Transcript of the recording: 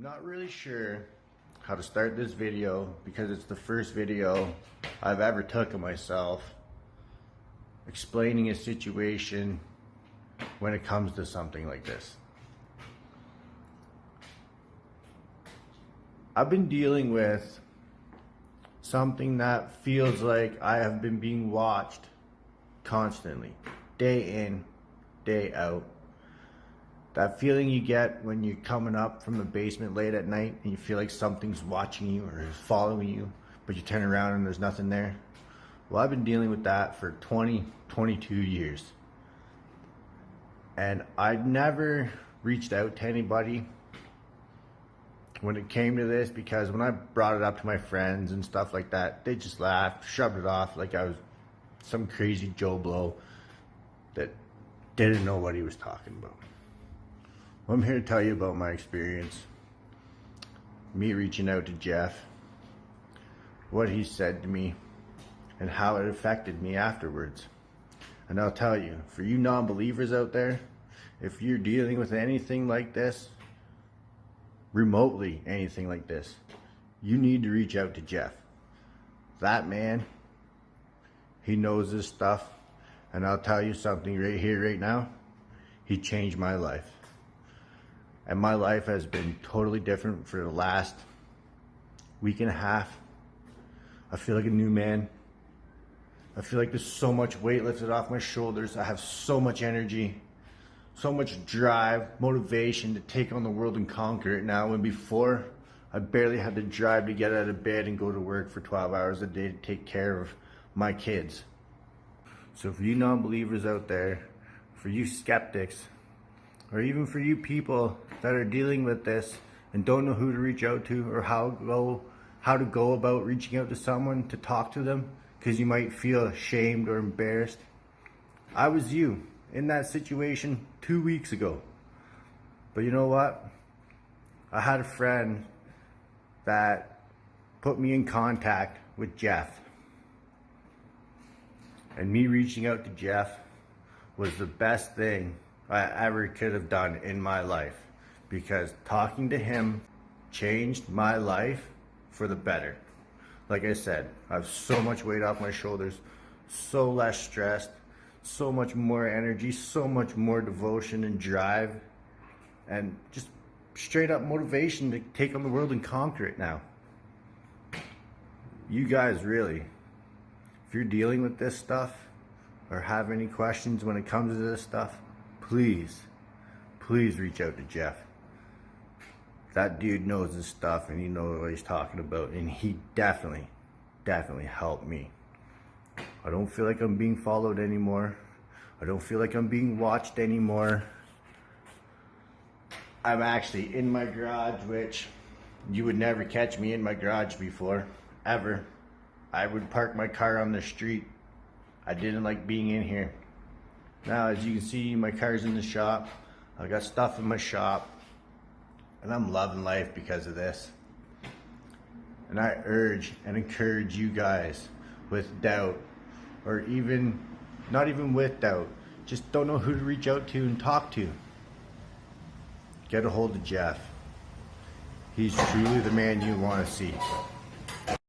I'm not really sure how to start this video because it's the first video I've ever took of myself explaining a situation when it comes to something like this. I've been dealing with something that feels like I have been being watched constantly, day in, day out. That feeling you get when you're coming up from the basement late at night and you feel like something's watching you or is following you, but you turn around and there's nothing there. Well, I've been dealing with that for 22 years. And I never reached out to anybody when it came to this, because when I brought it up to my friends and stuff like that, they just laughed, shoved it off like I was some crazy Joe Blow that didn't know what he was talking about. Well, I'm here to tell you about my experience. Me reaching out to Jeff, what he said to me, and how it affected me afterwards. And I'll tell you, for you non-believers out there, if you're dealing with anything like this, remotely anything like this, you need to reach out to Jeff. That man, he knows this stuff, and I'll tell you something right here, right now, he changed my life. And my life has been totally different for the last week and a half. I feel like a new man. I feel like there's so much weight lifted off my shoulders. I have so much energy, so much drive, motivation to take on the world and conquer it now. When before, I barely had the drive to get out of bed and go to work for 12 hours a day to take care of my kids. So for you non-believers out there, for you skeptics, or even for you people that are dealing with this and don't know who to reach out to or how to go about reaching out to someone to talk to them because you might feel ashamed or embarrassed, I was you in that situation 2 weeks ago. But you know what? I had a friend that put me in contact with Jeff. And me reaching out to Jeff was the best thing I ever could have done in my life, because talking to him changed my life for the better. Like I said, I have so much weight off my shoulders, so less stressed, so much more energy, so much more devotion and drive, and just straight up motivation to take on the world and conquer it now. You guys, really, if you're dealing with this stuff or have any questions when it comes to this stuff, please reach out to Jeff. That dude knows his stuff and he knows what he's talking about, and he definitely helped me. I don't feel like I'm being followed anymore. I don't feel like I'm being watched anymore. I'm actually in my garage, which you would never catch me in my garage before, ever. I would park my car on the street. I didn't like being in here. Now, as you can see, my car's in the shop. I got stuff in my shop, and I'm loving life because of this. And I urge and encourage you guys with doubt, or even not even with doubt, just don't know who to reach out to and talk to, get a hold of Jeff. He's truly the man you want to see.